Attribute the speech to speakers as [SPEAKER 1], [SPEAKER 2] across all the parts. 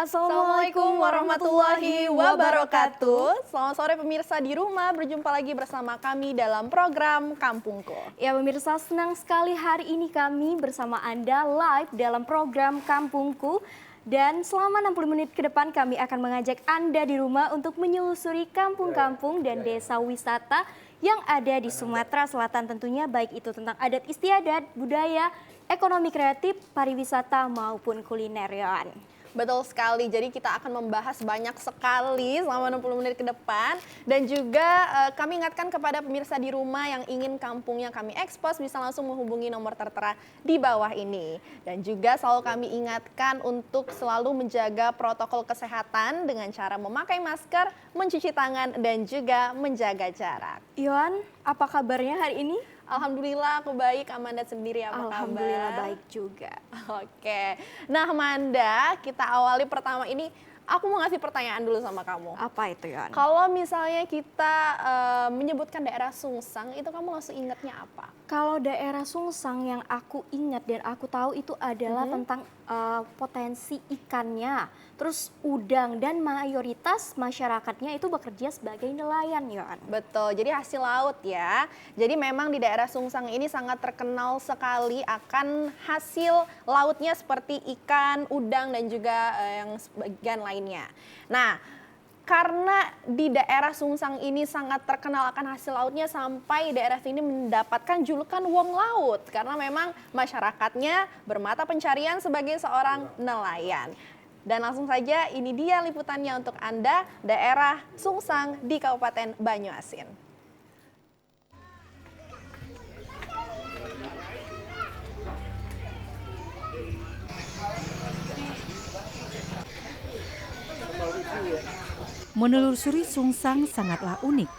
[SPEAKER 1] Assalamualaikum warahmatullahi wabarakatuh. Selamat sore pemirsa di rumah, berjumpa lagi bersama kami dalam program Kampungku.
[SPEAKER 2] Ya pemirsa, senang sekali hari ini kami bersama Anda live dalam program Kampungku. Dan selama 60 menit ke depan kami akan mengajak Anda di rumah untuk menyelusuri kampung-kampung dan desa wisata yang ada di Sumatera Selatan tentunya, baik itu tentang adat istiadat, budaya, ekonomi kreatif, pariwisata maupun kuliner.
[SPEAKER 1] Betul sekali, jadi kita akan membahas banyak sekali selama 60 menit ke depan. Dan juga kami ingatkan kepada pemirsa di rumah yang ingin kampungnya kami ekspos bisa langsung menghubungi nomor tertera di bawah ini. Dan juga selalu kami ingatkan untuk selalu menjaga protokol kesehatan dengan cara memakai masker, mencuci tangan, dan juga menjaga jarak.
[SPEAKER 2] Yohan, apa kabarnya hari ini?
[SPEAKER 1] Alhamdulillah aku baik, Amanda sendiri apa kabar?
[SPEAKER 2] Alhamdulillah baik juga.
[SPEAKER 1] Oke, nah Amanda, kita awali pertama ini, aku mau ngasih pertanyaan dulu sama kamu.
[SPEAKER 2] Apa itu, Yohan?
[SPEAKER 1] Kalau misalnya kita menyebutkan daerah Sungsang, itu kamu langsung ingatnya apa?
[SPEAKER 2] Kalau daerah Sungsang yang aku ingat dan aku tahu itu adalah tentang potensi ikannya, terus udang, dan mayoritas masyarakatnya itu bekerja sebagai nelayan, Yohan.
[SPEAKER 1] Betul, jadi hasil laut ya. Jadi memang di daerah Sungsang ini sangat terkenal sekali akan hasil lautnya seperti ikan, udang, dan juga yang sebagian lainnya. Nah, karena di daerah Sungsang ini sangat terkenal akan hasil lautnya sampai daerah sini mendapatkan julukan Wong Laut. Karena memang masyarakatnya bermata pencarian sebagai seorang nelayan. Dan langsung saja ini dia liputannya untuk Anda, daerah Sungsang di Kabupaten Banyuasin.
[SPEAKER 3] Menelusuri Sungsang sangatlah unik.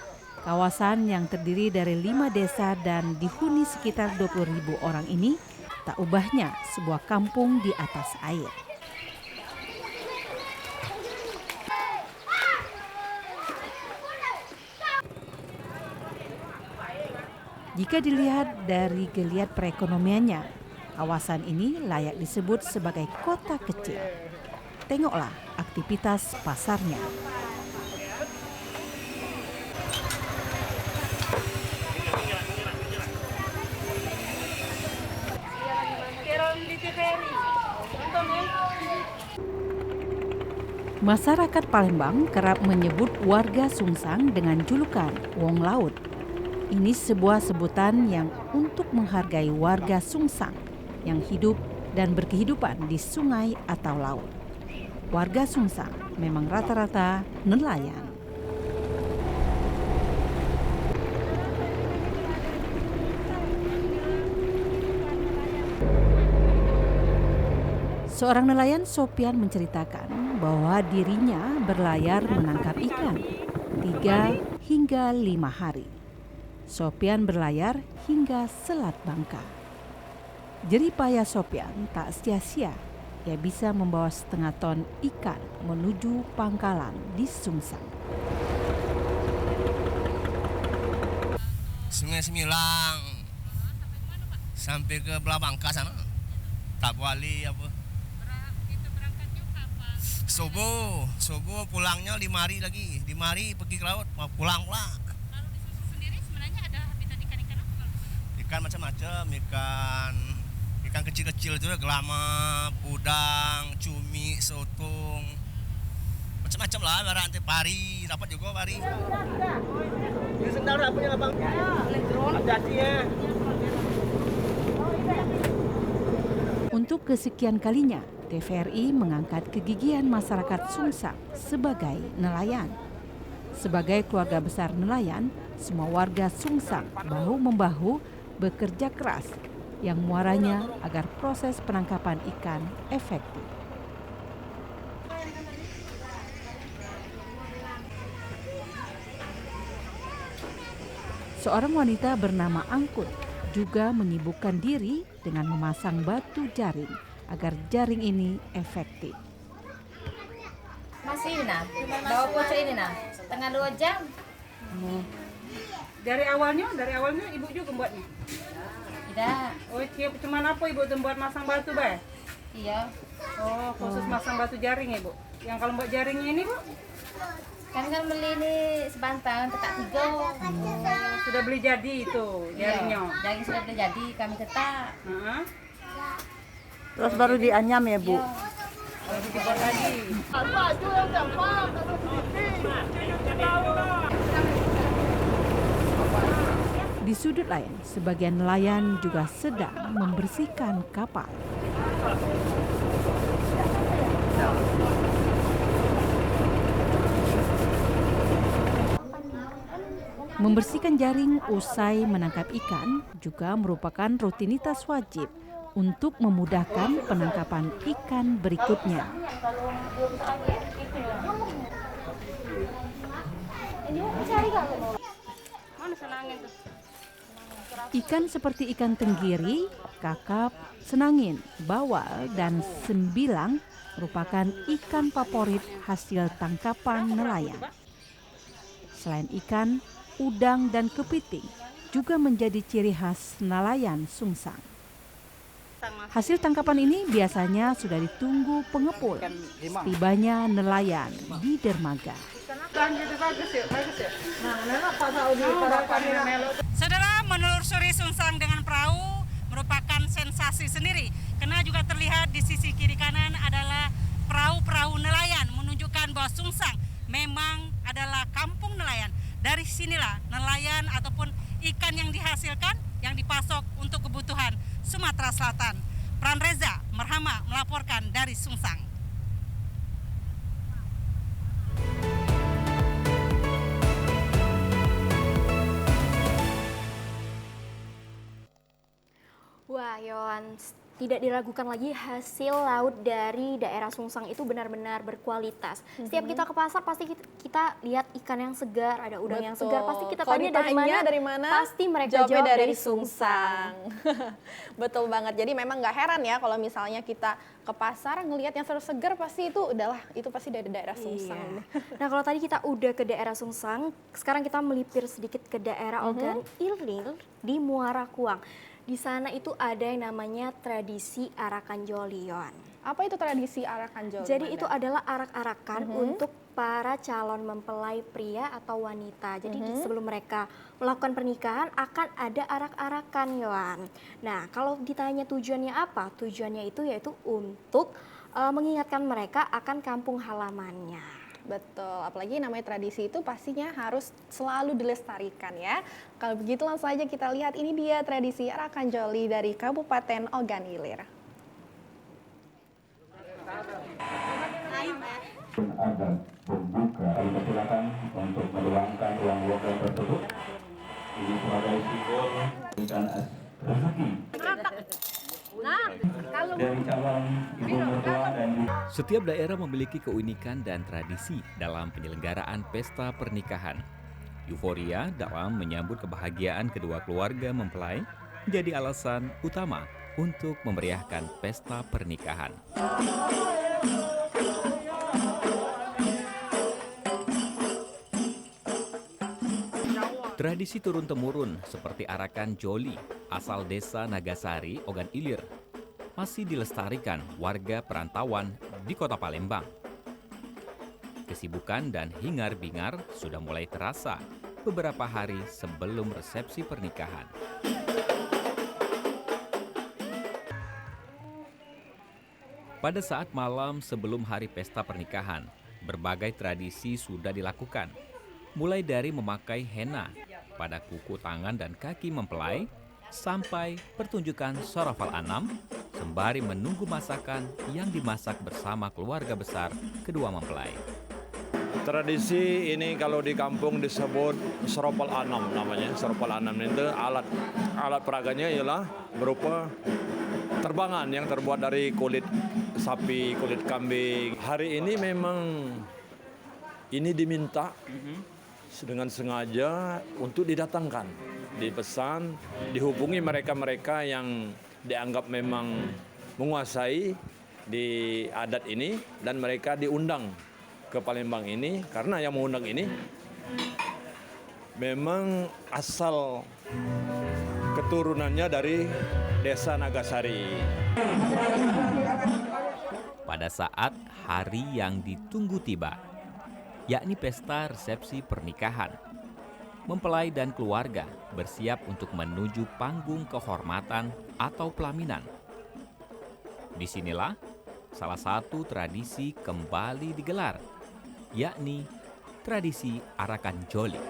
[SPEAKER 3] Kawasan yang terdiri dari 5 desa dan dihuni sekitar 20.000 orang ini tak ubahnya sebuah kampung di atas air. Jika dilihat dari geliat perekonomiannya, kawasan ini layak disebut sebagai kota kecil. Tengoklah aktivitas pasarnya. Masyarakat Palembang kerap menyebut warga Sungsang dengan julukan Wong Laut. Ini sebuah sebutan yang untuk menghargai warga Sungsang yang hidup dan berkehidupan di sungai atau laut. Warga Sungsang memang rata-rata nelayan. Seorang nelayan, Sopian, menceritakan bahwa dirinya berlayar menangkap ikan 3 hingga 5 hari. Sopian berlayar hingga Selat Bangka. Jerih payah Sopian tak sia-sia. Ia bisa membawa setengah ton ikan menuju pangkalan di Sungsang.
[SPEAKER 4] Sungai Semilang sampai ke belah Bangka sana. Tak wali apa. Subuh pulangnya 5 hari lagi. 5 hari pergi ke laut, mau pulang pula.
[SPEAKER 5] Kalau di Sungsang sendiri sebenarnya ada habitat ikan-ikan apa?
[SPEAKER 4] Ikan macam-macam, ikan kecil-kecil itu gelama, udang, cumi, sotung. Macam-macam lah, barang pari, dapat juga pari. Ini sendal punya abang.
[SPEAKER 3] Untuk kesekian kalinya, TVRI mengangkat kegigihan masyarakat Sungsang sebagai nelayan. Sebagai keluarga besar nelayan, semua warga Sungsang bahu-membahu bekerja keras yang muaranya agar proses penangkapan ikan efektif. Seorang wanita bernama Angkut juga menyibukkan diri dengan memasang batu jaring agar jaring ini efektif.
[SPEAKER 5] Masih ini nah, bawa pocok ini nah, setengah 2 jam.
[SPEAKER 6] Dari awalnya ibu juga buatnya?
[SPEAKER 5] Tidak.
[SPEAKER 6] Oh, cuman apa ibu tuh buat masang batu, Bay?
[SPEAKER 5] Iya.
[SPEAKER 6] Oh, khusus masang batu jaring, Ibu. Yang kalau buat jaringnya ini, Bu?
[SPEAKER 5] Kan beli ini sebantang ketak 3.
[SPEAKER 6] Sudah beli jadi itu jaringnya.
[SPEAKER 5] Jaring sudah jadi kami ketak.
[SPEAKER 6] Heeh.
[SPEAKER 7] Terus baru dianyam ya, Bu?
[SPEAKER 6] Baru dibuat lagi.
[SPEAKER 3] Di sudut lain, sebagian nelayan juga sedang membersihkan kapal. Membersihkan jaring usai menangkap ikan juga merupakan rutinitas wajib untuk memudahkan penangkapan ikan berikutnya. Ikan seperti ikan tenggiri, kakap, senangin, bawal, dan sembilang merupakan ikan favorit hasil tangkapan nelayan. Selain ikan, udang dan kepiting juga menjadi ciri khas nelayan Sungsang. Hasil tangkapan ini biasanya sudah ditunggu pengepul setibanya nelayan di dermaga.
[SPEAKER 5] Saudara, menelusuri Sungsang dengan perahu merupakan sensasi sendiri. Karena juga terlihat di sisi kiri kanan adalah perahu-perahu nelayan menunjukkan bahwa Sungsang memang adalah kampung nelayan. Dari sinilah nelayan ataupun ikan yang dihasilkan yang dipasok untuk kebutuhan Sumatera Selatan. Pran Reza Merhama melaporkan dari Sungsang.
[SPEAKER 2] Wah, Yohan, tidak diragukan lagi hasil laut dari daerah Sungsang itu benar-benar berkualitas. Setiap kita ke pasar pasti kita lihat ikan yang segar, ada udang yang segar. Pasti kita
[SPEAKER 1] Kalau
[SPEAKER 2] tanya
[SPEAKER 1] ditanya
[SPEAKER 2] dari mana? Pasti mereka
[SPEAKER 1] jawabnya
[SPEAKER 2] jawab
[SPEAKER 1] dari
[SPEAKER 2] Sungsang.
[SPEAKER 1] Betul banget. Jadi memang nggak heran ya kalau misalnya kita ke pasar ngelihat yang segar pasti itu pasti dari daerah Sungsang.
[SPEAKER 2] Iya. Nah, kalau tadi kita udah ke daerah Sungsang, sekarang kita melipir sedikit ke daerah Ogan Ilir di Muara Kuang. Di sana itu ada yang namanya tradisi arakan jolion.
[SPEAKER 1] Apa itu tradisi arakan joli?
[SPEAKER 2] Jadi itu adalah arak-arakan untuk para calon mempelai pria atau wanita. Jadi sebelum mereka melakukan pernikahan akan ada arak-arakan, Yohan. Nah, kalau ditanya tujuannya apa? Tujuannya itu yaitu untuk mengingatkan mereka akan kampung halamannya.
[SPEAKER 1] Betul, apalagi namanya tradisi itu pastinya harus selalu dilestarikan ya. Kalau begitu langsung aja kita lihat, ini dia tradisi arakan joli dari Kabupaten Ogan Ilir.
[SPEAKER 8] Agar membuka silakan untuk meluangkan uang logam tersebut. Ini sebagai simbol dan rezeki. Dari calon ibu mertua dan
[SPEAKER 9] Setiap daerah memiliki keunikan dan tradisi dalam penyelenggaraan pesta pernikahan. Euforia dalam menyambut kebahagiaan kedua keluarga mempelai menjadi alasan utama untuk memeriahkan pesta pernikahan. Tradisi turun-temurun seperti arakan joli asal desa Nagasari, Ogan Ilir masih dilestarikan warga perantauan di Kota Palembang. Kesibukan dan hingar-bingar sudah mulai terasa beberapa hari sebelum resepsi pernikahan. Pada saat malam sebelum hari pesta pernikahan, berbagai tradisi sudah dilakukan. Mulai dari memakai henna pada kuku tangan dan kaki mempelai, sampai pertunjukan sorafal anam, sembari menunggu masakan yang dimasak bersama keluarga besar kedua mempelai.
[SPEAKER 10] Tradisi ini kalau di kampung disebut sorafal anam namanya. Sorafal anam itu alat peraganya ialah berupa terbangan yang terbuat dari kulit sapi, kulit kambing. Hari ini memang ini diminta dengan sengaja untuk didatangkan, dipesan, dihubungi mereka-mereka yang dianggap memang menguasai di adat ini dan mereka diundang ke Palembang ini karena yang mengundang ini memang asal keturunannya dari desa Nagasari.
[SPEAKER 9] pada saat hari yang ditunggu tiba, yakni pesta resepsi pernikahan. Mempelai dan keluarga bersiap untuk menuju panggung kehormatan atau pelaminan. Disinilah salah satu tradisi kembali digelar, yakni tradisi Arakan Joli.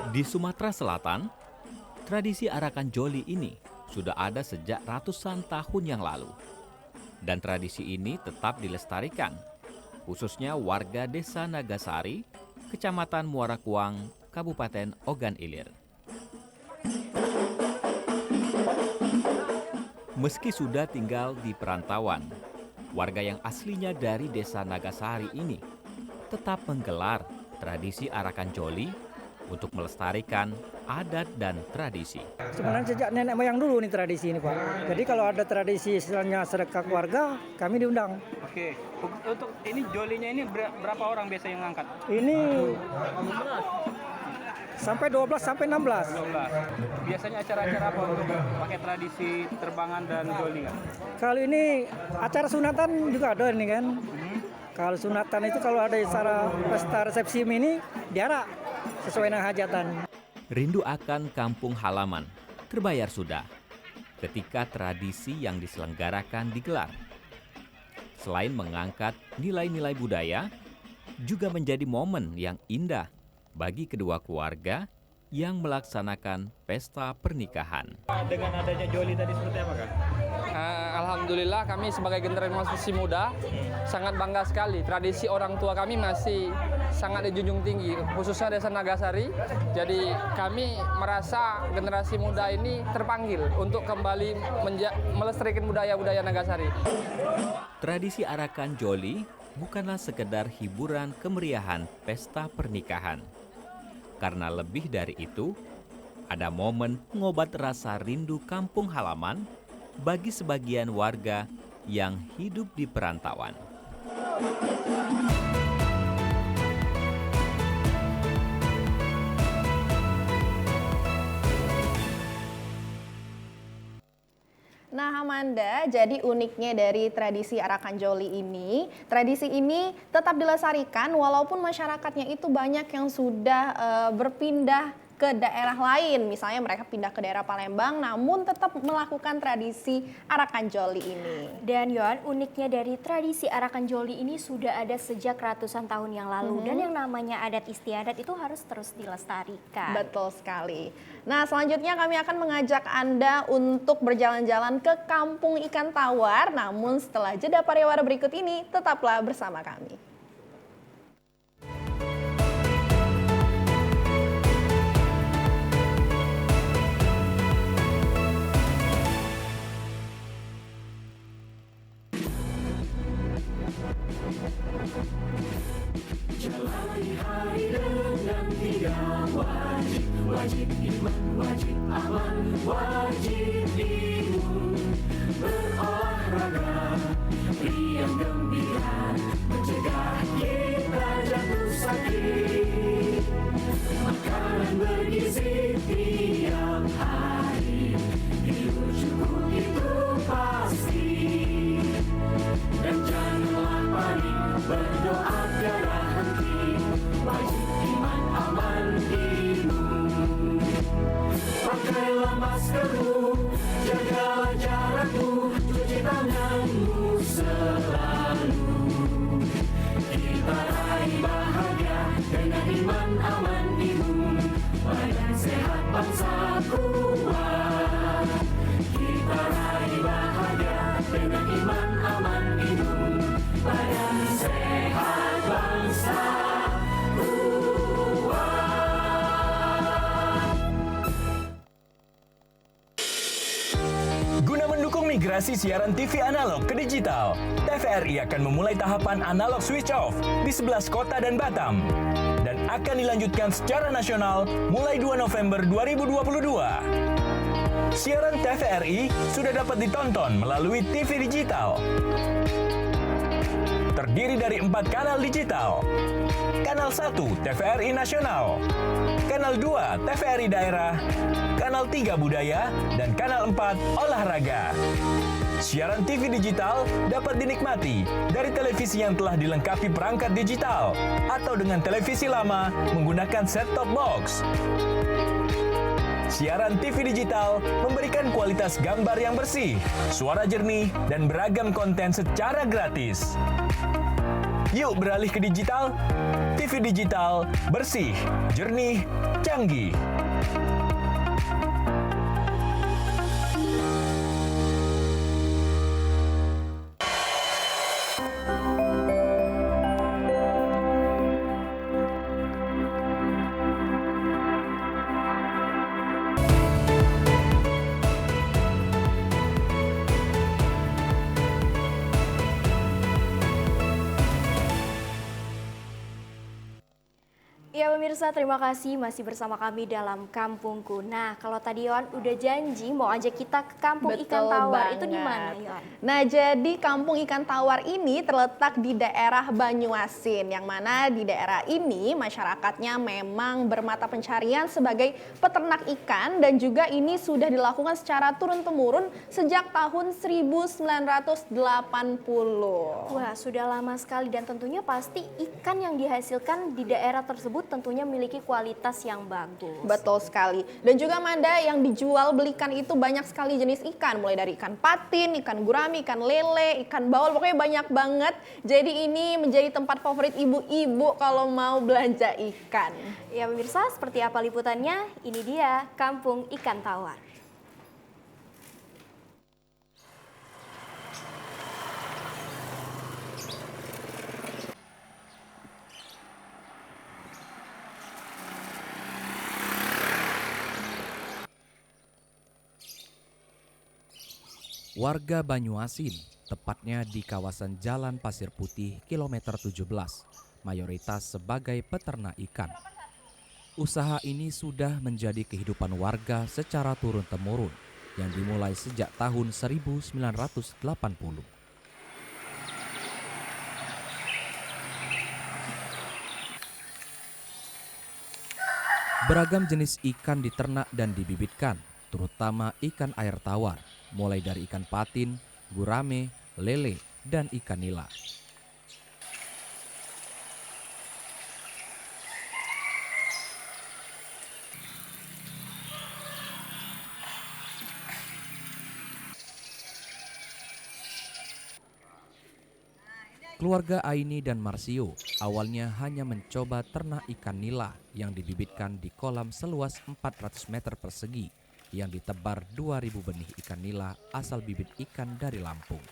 [SPEAKER 9] Di Sumatera Selatan, tradisi Arakan Joli ini sudah ada sejak ratusan tahun yang lalu. Dan tradisi ini tetap dilestarikan, khususnya warga Desa Nagasari, Kecamatan Muara Kuang, Kabupaten Ogan Ilir. Meski sudah tinggal di perantauan, warga yang aslinya dari Desa Nagasari ini tetap menggelar tradisi Arakan Joli untuk melestarikan adat dan tradisi.
[SPEAKER 11] Sebenarnya sejak nenek moyang dulu nih tradisi ini, Pak. Jadi kalau ada tradisi istilahnya sedekah keluarga, kami diundang.
[SPEAKER 12] Oke, untuk ini jolinya ini berapa orang biasa yang ngangkat?
[SPEAKER 11] Ini sampai 12 sampai 16.
[SPEAKER 12] 12. Biasanya acara-acara apa untuk pakai tradisi terbangan dan joli nggak?
[SPEAKER 11] Kalau ini acara sunatan juga ada ini kan. Kalau sunatan itu kalau ada acara pesta resepsi ini diarak sesuai dengan hajatan.
[SPEAKER 9] Rindu akan kampung halaman terbayar sudah ketika tradisi yang diselenggarakan digelar. Selain mengangkat nilai-nilai budaya, juga menjadi momen yang indah bagi kedua keluarga yang melaksanakan pesta pernikahan.
[SPEAKER 12] Dengan adanya joli tadi seperti apa, Kak?
[SPEAKER 13] Alhamdulillah kami sebagai generasi muda sangat bangga sekali. Tradisi orang tua kami masih sangat dijunjung tinggi, khususnya Desa Nagasari. Jadi kami merasa generasi muda ini terpanggil untuk kembali melestarikan budaya-budaya Nagasari.
[SPEAKER 9] Tradisi Arakan Joli bukanlah sekedar hiburan kemeriahan pesta pernikahan. Karena lebih dari itu, ada momen pengobat rasa rindu kampung halaman bagi sebagian warga yang hidup di perantauan.
[SPEAKER 1] Nah, Amanda, jadi uniknya dari tradisi Arakan Joli ini, tradisi ini tetap dilestarikan walaupun masyarakatnya itu banyak yang sudah berpindah ke daerah lain. Misalnya mereka pindah ke daerah Palembang namun tetap melakukan tradisi Arakan Joli ini.
[SPEAKER 2] Dan Yohan, uniknya dari tradisi Arakan Joli ini sudah ada sejak ratusan tahun yang lalu. Dan yang namanya adat istiadat itu harus terus dilestarikan.
[SPEAKER 1] Betul sekali. Nah, selanjutnya kami akan mengajak Anda untuk berjalan-jalan ke Kampung Ikan Tawar. Namun setelah jeda pariwara berikut ini, tetaplah bersama kami.
[SPEAKER 14] Jalani hari dengan 3 wajib, wajib iman, wajib aman, wajib imun. Berolahraga, riang gembira, mencegah kita jatuh sakit. Makanan bergizi tiap hari, tidur cukup itu pasti. Dan janganlah panik, berdoa tiada henti, wajib iman aman imun. Pakailah maskermu, jagalah jarakmu, cuci tanganmu selalu. Kita raih bahagia dengan iman aman imun, badan sehat bangsa kuat. Kita raih bahagia dengan iman aman imun, badan sehat bangsa kuat.
[SPEAKER 15] Guna mendukung migrasi siaran TV analog ke digital, TVRI akan memulai tahapan analog switch off di 11 kota dan Batam dan akan dilanjutkan secara nasional mulai 2 November 2022. Siaran TVRI sudah dapat ditonton melalui TV digital. terdiri dari 4 kanal digital. Kanal 1 TVRI Nasional, Kanal 2 TVRI Daerah, Kanal 3 Budaya, dan Kanal 4 Olahraga. Siaran TV digital dapat dinikmati dari televisi yang telah dilengkapi perangkat digital atau dengan televisi lama menggunakan set-top box. Siaran TV digital memberikan kualitas gambar yang bersih, suara jernih, dan beragam konten secara gratis. Yuk beralih ke digital. TV digital bersih, jernih, canggih.
[SPEAKER 2] Ya pemirsa, terima kasih masih bersama kami dalam Kampungku. Nah, kalau tadi Yohan udah janji mau ajak kita ke Kampung Ikan Tawar, itu di mana Yohan?
[SPEAKER 1] Nah, jadi Kampung Ikan Tawar ini terletak di daerah Banyuasin, yang mana di daerah ini masyarakatnya memang bermata pencarian sebagai peternak ikan, dan juga ini sudah dilakukan secara turun-temurun sejak tahun 1980.
[SPEAKER 2] Wah, sudah lama sekali, dan tentunya pasti ikan yang dihasilkan di daerah tersebut tentunya memiliki kualitas yang bagus.
[SPEAKER 1] Betul sekali. Dan juga Manda, yang dijual belikan itu banyak sekali jenis ikan, mulai dari ikan patin, ikan gurami, ikan lele, ikan bawal, pokoknya banyak banget. Jadi ini menjadi tempat favorit ibu-ibu kalau mau belanja ikan.
[SPEAKER 2] Ya pemirsa, seperti apa liputannya? Ini dia Kampung Ikan Tawar.
[SPEAKER 16] Warga Banyuasin, tepatnya di kawasan Jalan Pasir Putih kilometer 17, mayoritas sebagai peternak ikan. Usaha ini sudah menjadi kehidupan warga secara turun-temurun yang dimulai sejak tahun 1980. Beragam jenis ikan diternak dan dibibitkan, terutama ikan air tawar, mulai dari ikan patin, gurame, lele, dan ikan nila. Keluarga Aini dan Marsio awalnya hanya mencoba ternak ikan nila yang dibibitkan di kolam seluas 400 meter persegi yang ditebar 2.000 benih ikan nila asal bibit ikan dari Lampung.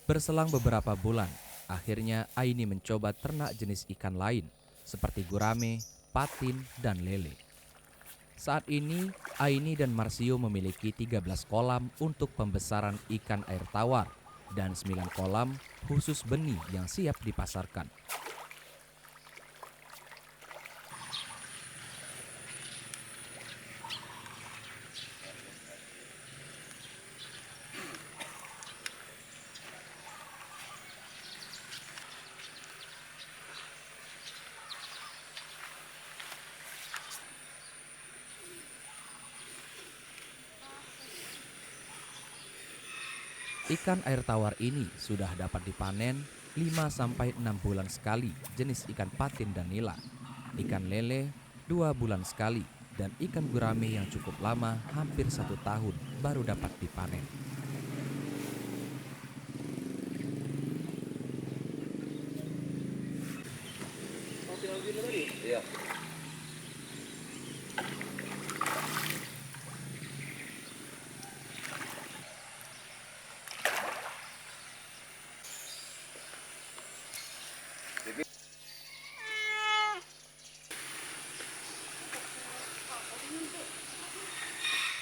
[SPEAKER 16] Berselang beberapa bulan, akhirnya Aini mencoba ternak jenis ikan lain seperti gurame, patin, dan lele. Saat ini, Aini dan Marsio memiliki 13 kolam untuk pembesaran ikan air tawar dan 9 kolam khusus benih yang siap dipasarkan. Ikan air tawar ini sudah dapat dipanen 5-6 bulan sekali jenis ikan patin dan nila, ikan lele 2 bulan sekali, dan ikan gurame yang cukup lama hampir 1 tahun baru dapat dipanen.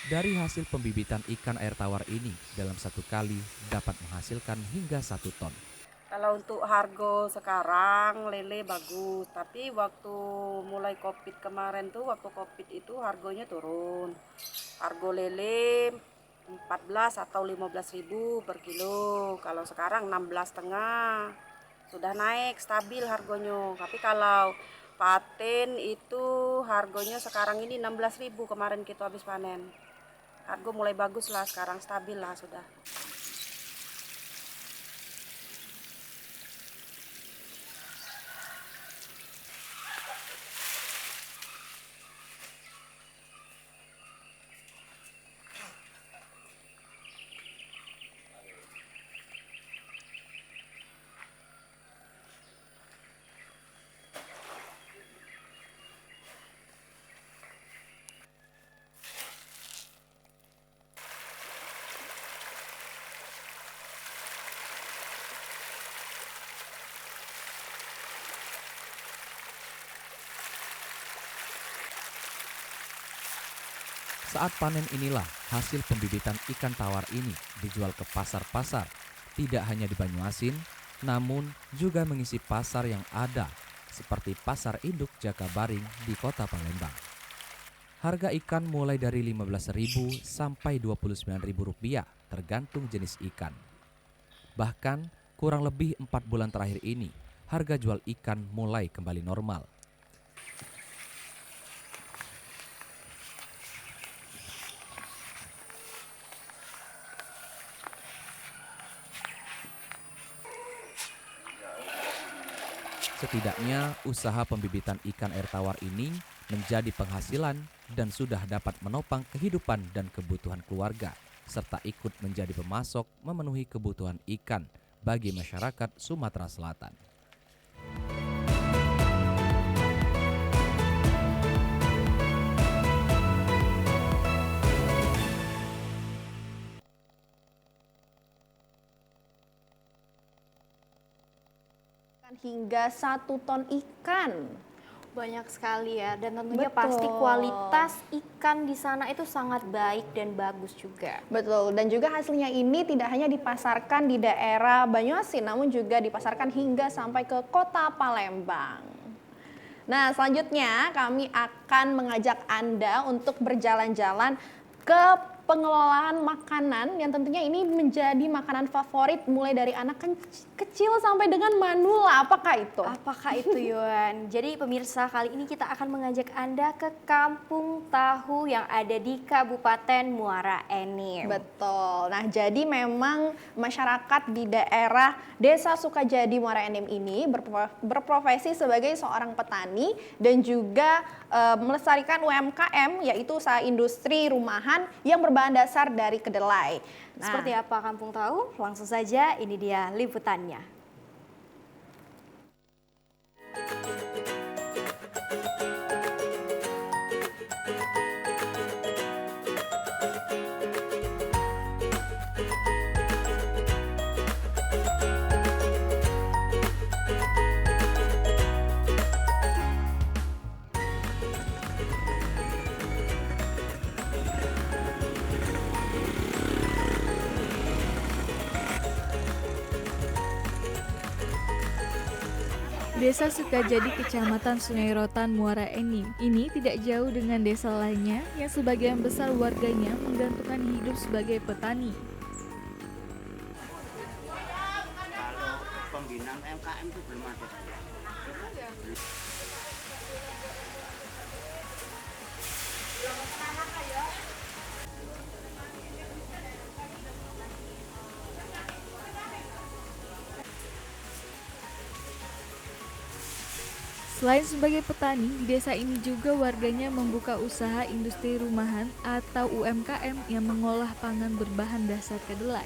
[SPEAKER 16] Dari hasil pembibitan ikan air tawar ini dalam 1 kali dapat menghasilkan hingga 1 ton.
[SPEAKER 17] Kalau untuk harga sekarang lele bagus, tapi waktu mulai Covid kemarin tuh, waktu Covid itu harganya turun. Harga lele 14 atau 15.000 per kilo. Kalau sekarang 16,5. Sudah naik stabil harganya. Tapi kalau paten itu harganya sekarang ini 16.000 kemarin kita habis panen. Harga mulai bagus lah sekarang, stabil lah sudah.
[SPEAKER 16] Saat panen inilah hasil pembibitan ikan tawar ini dijual ke pasar-pasar, tidak hanya di Banyuasin, namun juga mengisi pasar yang ada, seperti Pasar Induk Jakabaring di Kota Palembang. Harga ikan mulai dari Rp15.000 sampai Rp29.000 tergantung jenis ikan. Bahkan kurang lebih 4 bulan terakhir ini, harga jual ikan mulai kembali normal. Setidaknya usaha pembibitan ikan air tawar ini menjadi penghasilan dan sudah dapat menopang kehidupan dan kebutuhan keluarga, serta ikut menjadi pemasok memenuhi kebutuhan ikan bagi masyarakat Sumatera Selatan.
[SPEAKER 1] Hingga 1 ton ikan.
[SPEAKER 2] Banyak sekali ya, dan tentunya
[SPEAKER 1] Betul.
[SPEAKER 2] pasti kualitas ikan di sana itu sangat baik dan bagus juga.
[SPEAKER 1] Betul, dan juga hasilnya ini tidak hanya dipasarkan di daerah Banyuasin, namun juga dipasarkan hingga sampai ke Kota Palembang. Nah, selanjutnya kami akan mengajak Anda untuk berjalan-jalan ke pengelolaan makanan yang tentunya ini menjadi makanan favorit mulai dari anak kecil sampai dengan manula. Apakah itu?
[SPEAKER 2] Apakah itu, Yohan? Jadi pemirsa, kali ini kita akan mengajak Anda ke Kampung Tahu yang ada di Kabupaten Muara Enim.
[SPEAKER 1] Betul. Nah, jadi memang masyarakat di daerah Desa Sukajadi Muara Enim ini berprofesi sebagai seorang petani dan juga melestarikan UMKM, yaitu usaha industri rumahan yang berbahan dasar dari kedelai. Nah,
[SPEAKER 2] seperti apa Kampung Tahu? Langsung saja, ini dia liputannya.
[SPEAKER 18] Desa Sukajadi, Kecamatan Sungai Rotan, Muara Enim ini tidak jauh dengan desa lainnya yang sebagian besar warganya menggantungkan hidup sebagai petani.
[SPEAKER 19] Kalau pembinaan UMKM itu belum ada.
[SPEAKER 18] Selain sebagai petani, di desa ini juga warganya membuka usaha industri rumahan atau UMKM yang mengolah pangan berbahan dasar kedelai.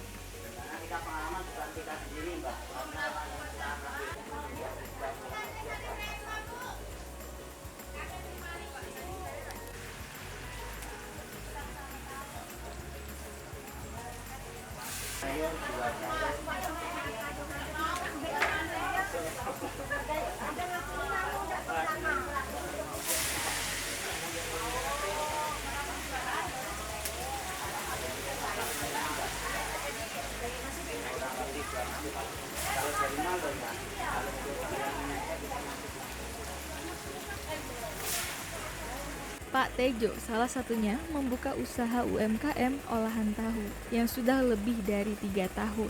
[SPEAKER 18] Tejo salah satunya membuka usaha UMKM olahan tahu yang sudah lebih dari 3 tahun.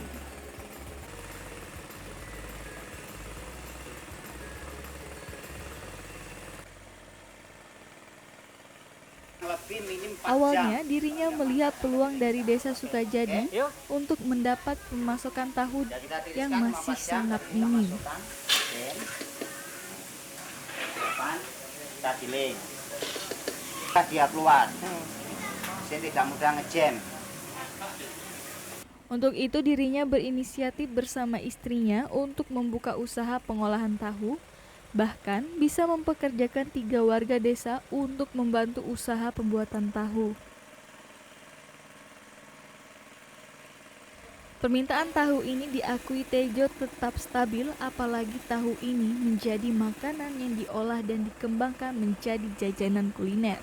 [SPEAKER 18] Awalnya dirinya melihat peluang dari Desa Sukajadi untuk mendapat pemasukan tahu yang masih sangat minim.
[SPEAKER 19] Kita giling. Dia keluar. Saya tidak mudah ngejam.
[SPEAKER 18] Untuk itu dirinya berinisiatif bersama istrinya untuk membuka usaha pengolahan tahu, bahkan bisa mempekerjakan 3 warga desa untuk membantu usaha pembuatan tahu. Permintaan tahu ini diakui Tejo tetap stabil, apalagi tahu ini menjadi makanan yang diolah dan dikembangkan menjadi jajanan kuliner.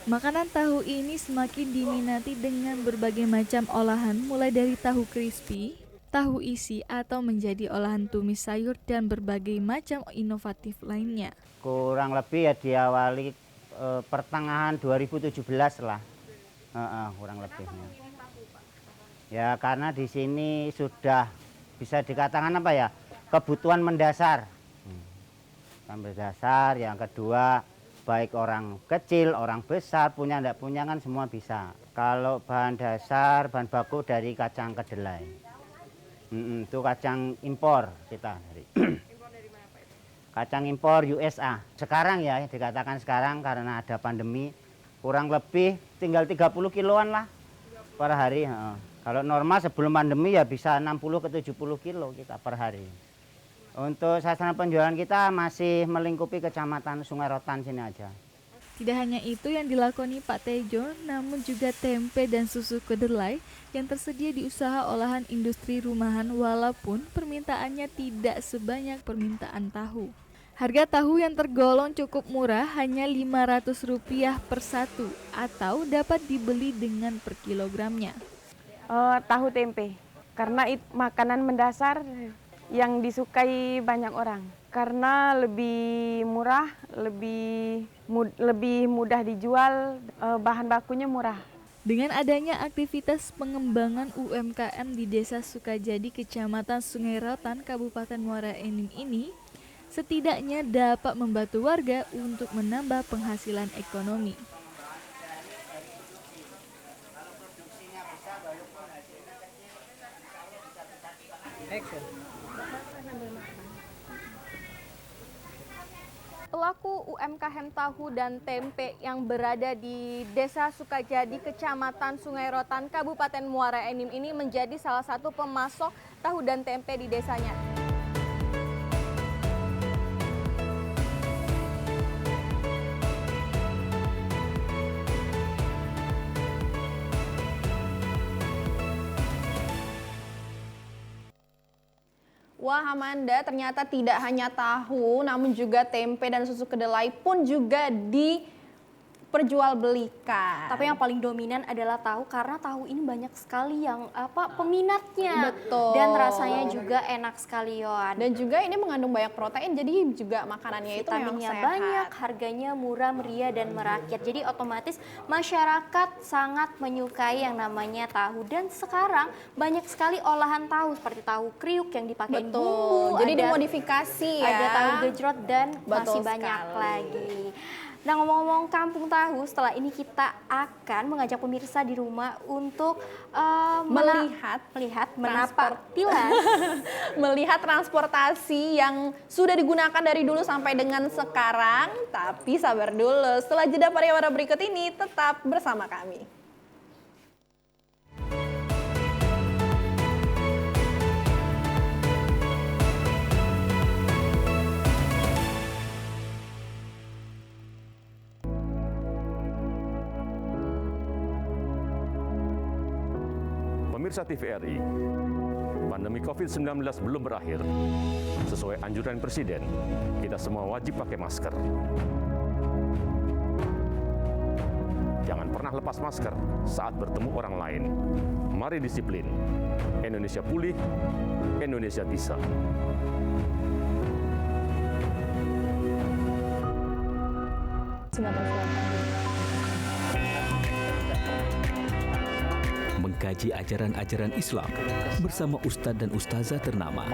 [SPEAKER 18] Makanan tahu ini semakin diminati dengan berbagai macam olahan, mulai dari tahu crispy, tahu isi, atau menjadi olahan tumis sayur dan berbagai macam inovatif lainnya.
[SPEAKER 19] Kurang lebih ya diawali pertengahan 2017 lah. Kurang lebihnya. Ya karena di sini sudah bisa dikatakan apa ya, kebutuhan mendasar. Mendasar, yang kedua baik orang kecil, orang besar, punya enggak punya kan semua bisa. Kalau bahan dasar, bahan baku dari kacang kedelai. Itu kacang impor kita. Kacang impor USA. Sekarang ya dikatakan sekarang karena ada pandemi, kurang lebih tinggal 30 kiloan lah per hari. Kalau normal sebelum pandemi ya bisa 60 ke 70 kilo kita per hari. Untuk sasaran penjualan kita masih melingkupi kecamatan Sungai Rotan sini aja.
[SPEAKER 18] Tidak hanya itu yang dilakoni Pak Tejo, namun juga tempe dan susu kedelai yang tersedia di usaha olahan industri rumahan walaupun permintaannya tidak sebanyak permintaan tahu. Harga tahu yang tergolong cukup murah hanya Rp500 per satu atau dapat dibeli dengan per kilogramnya.
[SPEAKER 20] Tahu tempe, karena makanan mendasar yang disukai banyak orang. Karena lebih murah, lebih mudah dijual, bahan bakunya murah.
[SPEAKER 18] Dengan adanya aktivitas pengembangan UMKM di Desa Sukajadi, Kecamatan Sungai Rotan, Kabupaten Muara Enim ini, setidaknya dapat membantu warga untuk menambah penghasilan ekonomi.
[SPEAKER 1] Pelaku UMKM tahu dan tempe yang berada di Desa Sukajadi, Kecamatan Sungai Rotan, Kabupaten Muara Enim ini menjadi salah satu pemasok tahu dan tempe di desanya. Wah Amanda, ternyata tidak hanya tahu, namun juga tempe dan susu kedelai pun juga diperjualbelikan.
[SPEAKER 2] Tapi yang paling dominan adalah tahu, karena tahu ini banyak sekali yang peminatnya.
[SPEAKER 1] Betul.
[SPEAKER 2] Dan rasanya juga enak sekali, Yohan.
[SPEAKER 1] Dan juga ini mengandung banyak protein, jadi juga makanannya itu memang
[SPEAKER 2] vitaminnya
[SPEAKER 1] sehat.
[SPEAKER 2] banyak, harganya murah, meriah, dan merakyat. Jadi otomatis masyarakat sangat menyukai yang namanya tahu. Dan sekarang banyak sekali olahan tahu seperti tahu kriuk yang dipakai bumbu.
[SPEAKER 1] Jadi dimodifikasi ya.
[SPEAKER 2] Ada tahu gejrot dan masih
[SPEAKER 1] Betul
[SPEAKER 2] banyak
[SPEAKER 1] sekali.
[SPEAKER 2] lagi. Nah, ngomong-ngomong kampung tahu, setelah ini kita akan mengajak pemirsa di rumah untuk
[SPEAKER 1] melihat transportasi yang sudah digunakan dari dulu sampai dengan sekarang. Tapi sabar dulu, setelah jeda pariwara berikut ini tetap bersama kami.
[SPEAKER 21] Pemirsa TVRI, pandemi COVID-19 belum berakhir. Sesuai anjuran Presiden, kita semua wajib pakai masker. Jangan pernah lepas masker saat bertemu orang lain. Mari disiplin. Indonesia pulih, Indonesia bisa.
[SPEAKER 1] Sumatera Selatan.
[SPEAKER 9] Mengkaji ajaran-ajaran Islam bersama ustadz dan ustazah ternama,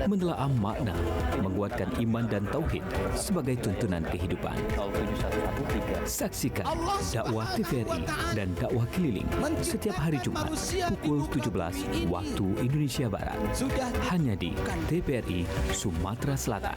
[SPEAKER 9] menelaah makna, menguatkan iman dan tauhid sebagai tuntunan kehidupan. Saksikan dakwah TVRI dan dakwah keliling setiap hari Jumat pukul 17 waktu Indonesia Barat hanya di TVRI Sumatera Selatan.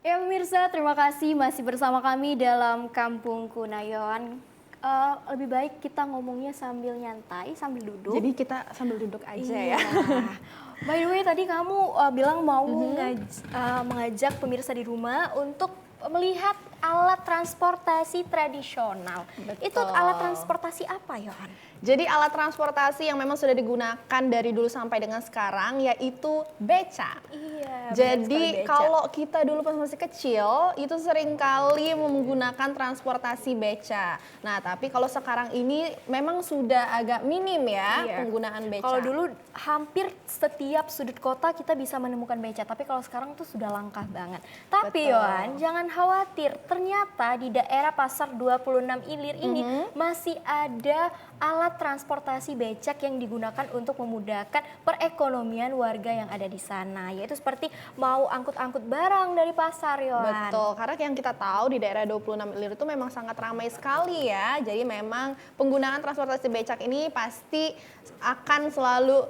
[SPEAKER 2] Ya pemirsa, terima kasih masih bersama kami dalam Kampungku. Nah Yohan, lebih baik kita ngomongnya sambil nyantai, sambil duduk.
[SPEAKER 1] Jadi kita sambil duduk aja
[SPEAKER 2] Iya.
[SPEAKER 1] ya.
[SPEAKER 2] By the way, tadi kamu bilang mau mengajak pemirsa di rumah untuk melihat alat transportasi tradisional.
[SPEAKER 1] Betul.
[SPEAKER 2] Itu alat transportasi apa, Yohan?
[SPEAKER 1] Jadi alat transportasi yang memang sudah digunakan dari dulu sampai dengan sekarang yaitu beca.
[SPEAKER 2] Iya.
[SPEAKER 1] Jadi kalau kita dulu pas masih kecil itu sering kali menggunakan transportasi beca. Nah tapi kalau sekarang ini memang sudah agak minim ya penggunaan beca.
[SPEAKER 2] Kalau dulu hampir setiap sudut kota kita bisa menemukan beca, tapi kalau sekarang tuh sudah langka banget. Tapi
[SPEAKER 1] Betul.
[SPEAKER 2] Yohan, jangan khawatir, ternyata di daerah Pasar 26 Ilir ini masih ada alat transportasi becak yang digunakan untuk memudahkan perekonomian warga yang ada di sana, yaitu seperti mau angkut-angkut barang dari pasar, Yohan.
[SPEAKER 1] Betul, karena yang kita tahu di daerah 26 Ilir itu memang sangat ramai sekali ya. Jadi memang penggunaan transportasi becak ini pasti akan selalu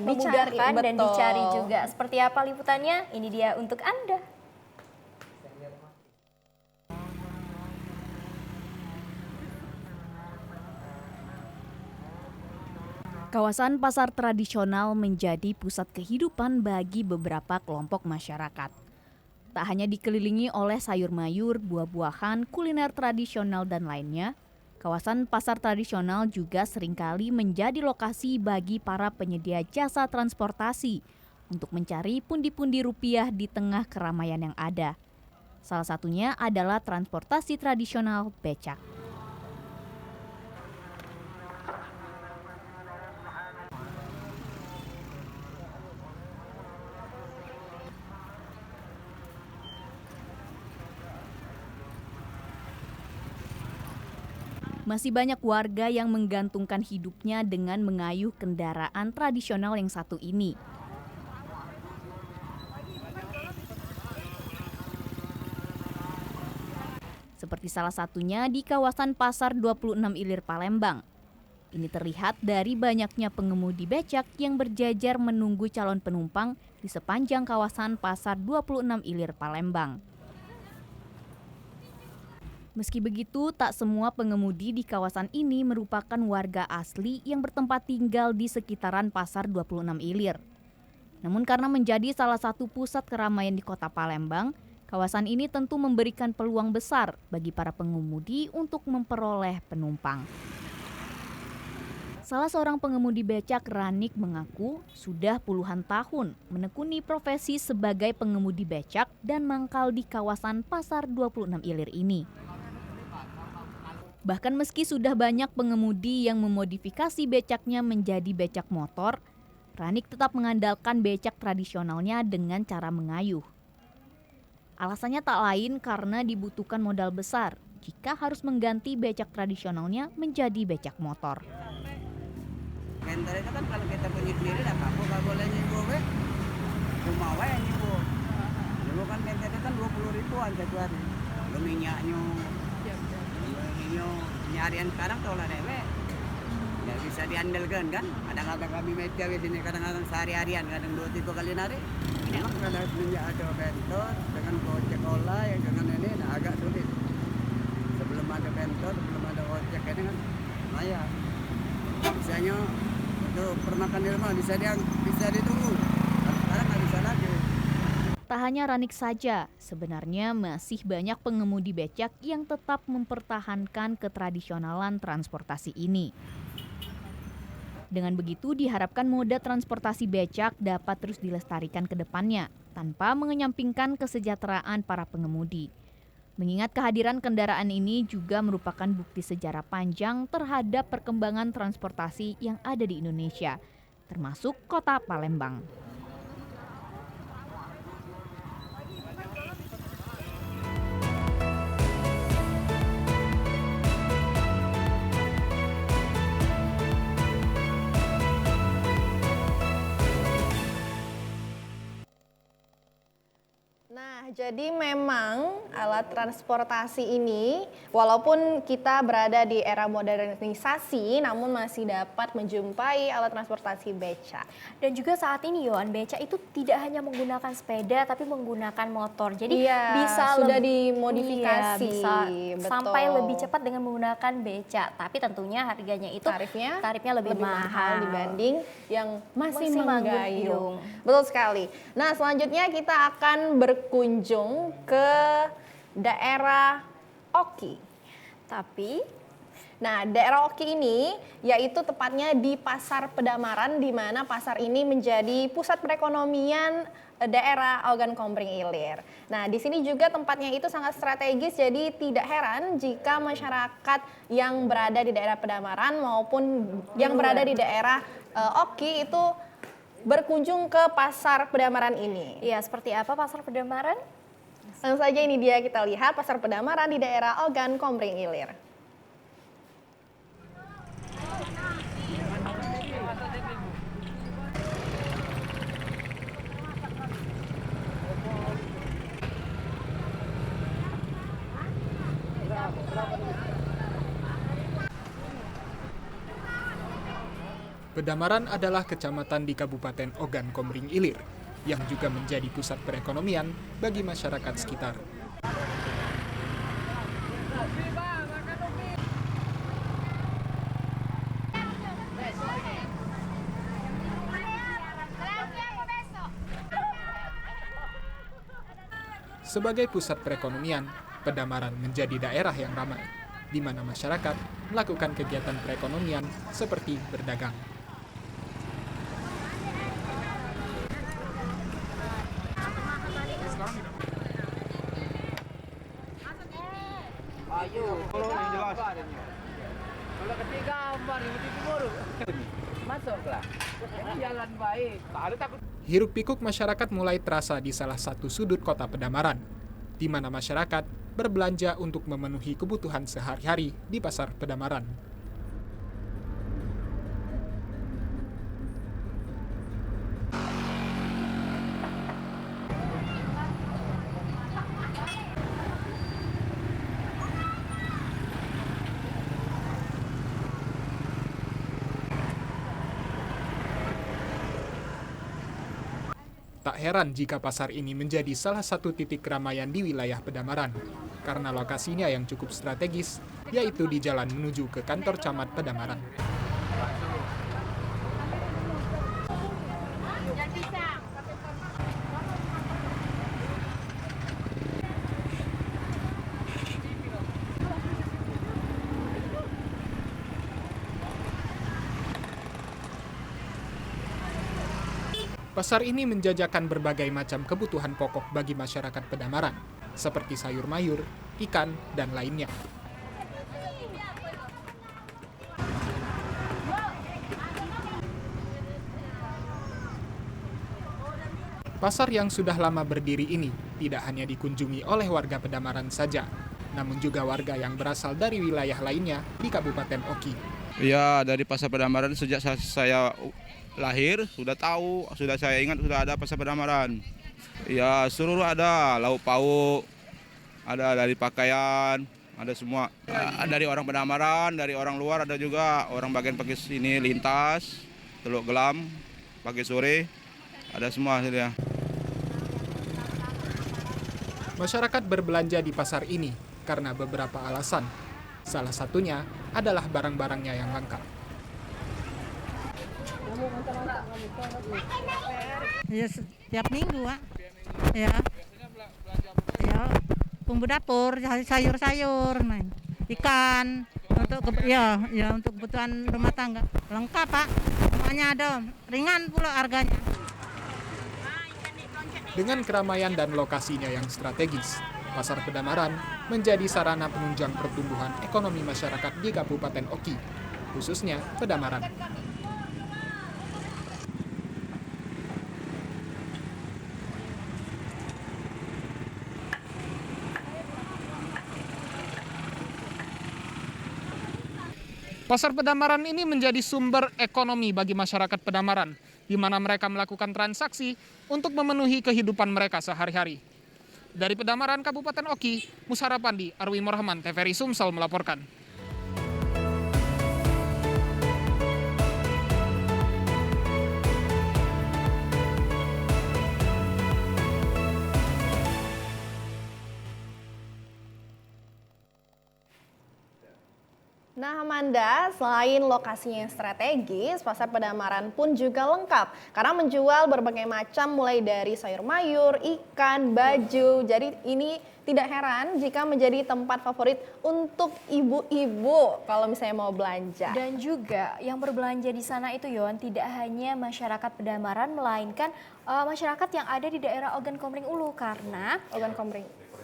[SPEAKER 1] dicari
[SPEAKER 2] Memudahkan dan dicari juga. Seperti apa liputannya? Ini dia untuk Anda.
[SPEAKER 4] Kawasan pasar tradisional menjadi pusat kehidupan bagi beberapa kelompok masyarakat. Tak hanya dikelilingi oleh sayur mayur, buah-buahan, kuliner tradisional dan lainnya, kawasan pasar tradisional juga seringkali menjadi lokasi bagi para penyedia jasa transportasi untuk mencari pundi-pundi rupiah di tengah keramaian yang ada. Salah satunya adalah transportasi tradisional becak. Masih banyak warga yang menggantungkan hidupnya dengan mengayuh kendaraan tradisional yang satu ini. Seperti salah satunya di kawasan Pasar 26 Ilir Palembang. Ini terlihat dari banyaknya pengemudi becak yang berjajar menunggu calon penumpang di sepanjang kawasan Pasar 26 Ilir Palembang. Meski begitu, tak semua pengemudi di kawasan ini merupakan warga asli yang bertempat tinggal di sekitaran Pasar 26 Ilir. Namun karena menjadi salah satu pusat keramaian di kota Palembang, kawasan ini tentu memberikan peluang besar bagi para pengemudi untuk memperoleh penumpang. Salah seorang pengemudi becak, Ranik, mengaku sudah puluhan tahun menekuni profesi sebagai pengemudi becak dan mangkal di kawasan Pasar 26 Ilir ini. Bahkan meski sudah banyak pengemudi yang memodifikasi becaknya menjadi becak motor, Ranik tetap mengandalkan becak tradisionalnya dengan cara mengayuh. Alasannya tak lain karena dibutuhkan modal besar jika harus mengganti becak tradisionalnya menjadi becak motor.
[SPEAKER 22] Kenter itu kan kalau kita punya sendiri dah kamu gak boleh nyibu be. Cuma wae nyibu. Dulu kan kenter itu kan 20 ribuan satu hari. Lalu minyaknya Harian sekarang tolak dewek. Ya bisa diandalkan kan. Kadang-kadang kami media di sini kadang-kadang sehari-harian, kadang 2-3 kali nari. Memang kalau semenjak ada bentor dengan ojek olah yang dengan ini agak sulit. Sebelum ada bentor, sebelum ada ojek ini kan lumayan. Biasanya untuk permakan di rumah bisa ditunggu. Sekarang nggak bisa lagi.
[SPEAKER 4] Tak hanya Ranik saja, sebenarnya masih banyak pengemudi becak yang tetap mempertahankan ketradisionalan transportasi ini. Dengan begitu diharapkan moda transportasi becak dapat terus dilestarikan ke depannya tanpa mengenyampingkan kesejahteraan para pengemudi. Mengingat kehadiran kendaraan ini juga merupakan bukti sejarah panjang terhadap perkembangan transportasi yang ada di Indonesia, termasuk kota Palembang.
[SPEAKER 1] Nah, jadi memang alat transportasi ini, walaupun kita berada di era modernisasi, namun masih dapat menjumpai alat transportasi becak.
[SPEAKER 2] Dan juga saat ini Yohan, becak itu tidak hanya menggunakan sepeda, tapi menggunakan motor. Jadi bisa
[SPEAKER 1] sudah dimodifikasi,
[SPEAKER 2] bisa
[SPEAKER 1] betul.
[SPEAKER 2] sampai lebih cepat dengan menggunakan becak. Tapi tentunya harganya itu tarifnya lebih mahal
[SPEAKER 1] dibanding yang masih
[SPEAKER 2] menggayung.
[SPEAKER 1] Betul sekali. Nah, selanjutnya kita akan berkunjung ke daerah Oki. Nah, daerah Oki ini yaitu tepatnya di Pasar Pedamaran, di mana pasar ini menjadi pusat perekonomian daerah Ogan Komering Ilir. Nah, di sini juga tempatnya itu sangat strategis, jadi tidak heran jika masyarakat yang berada di daerah Pedamaran maupun yang berada di daerah Oki itu berkunjung ke Pasar Pedamaran ini.
[SPEAKER 2] Iya, seperti apa Pasar Pedamaran?
[SPEAKER 1] Langsung saja ini dia kita lihat Pasar Pedamaran di daerah Ogan Komering Ilir.
[SPEAKER 6] Pedamaran adalah kecamatan di Kabupaten Ogan Komering Ilir yang juga menjadi pusat perekonomian bagi masyarakat sekitar. Sebagai pusat perekonomian, Pedamaran menjadi daerah yang ramai, di mana masyarakat melakukan kegiatan perekonomian seperti berdagang.
[SPEAKER 12] Kalau ketiga gambar yang timur masuklah. Jalan baik. Tak ada takut.
[SPEAKER 6] Hiruk pikuk masyarakat mulai terasa di salah satu sudut kota Pedamaran, di mana masyarakat berbelanja untuk memenuhi kebutuhan sehari-hari di Pasar Pedamaran. Tak heran jika pasar ini menjadi salah satu titik keramaian di wilayah Pedamaran, karena lokasinya yang cukup strategis, yaitu di jalan menuju ke kantor camat Pedamaran. Pasar ini menjajakan berbagai macam kebutuhan pokok bagi masyarakat Pedamaran, seperti sayur mayur, ikan, dan lainnya. Pasar yang sudah lama berdiri ini tidak hanya dikunjungi oleh warga Pedamaran saja, namun juga warga yang berasal dari wilayah lainnya di Kabupaten Oki.
[SPEAKER 7] Ya, dari Pasar Pedamaran sejak saya lahir sudah tahu, sudah saya ingat sudah ada Pasar Pedamaran. Ya, seluruh ada, lauk pauk, ada dari pakaian, Ada semua. Dari orang Pedamaran, dari orang luar, ada juga orang bagian pagi sini lintas, Teluk Gelam, pagi sore, ada semua ya.
[SPEAKER 6] Masyarakat berbelanja di pasar ini karena beberapa alasan. Salah satunya adalah barang-barangnya yang lengkap.
[SPEAKER 3] Ya, setiap minggu, Pak. Ya. Ya, bumbu dapur, sayur-sayur, ikan, untuk untuk kebutuhan rumah tangga. Lengkap, Pak. Semuanya ada. Ringan pula harganya.
[SPEAKER 6] Dengan keramaian dan lokasinya yang strategis, Pasar Pedamaran menjadi sarana penunjang pertumbuhan ekonomi masyarakat di Kabupaten Oki, khususnya Pedamaran. Pasar Pedamaran ini menjadi sumber ekonomi bagi masyarakat Pedamaran, di mana mereka melakukan transaksi untuk memenuhi kehidupan mereka sehari-hari. Dari Pedamaran, Kabupaten Oki, Musa Rapandi, Arwi Morhaman, TVRI Sumsel melaporkan.
[SPEAKER 1] Nah, Amanda, selain lokasinya yang strategis, Pasar Pedamaran pun juga lengkap karena menjual berbagai macam mulai dari sayur mayur, ikan, baju. Jadi ini tidak heran jika menjadi tempat favorit untuk ibu-ibu kalau misalnya mau belanja.
[SPEAKER 2] Dan juga yang berbelanja di sana itu Yohan tidak hanya masyarakat Pedamaran melainkan masyarakat yang ada di daerah Ogan Komering Ulu karena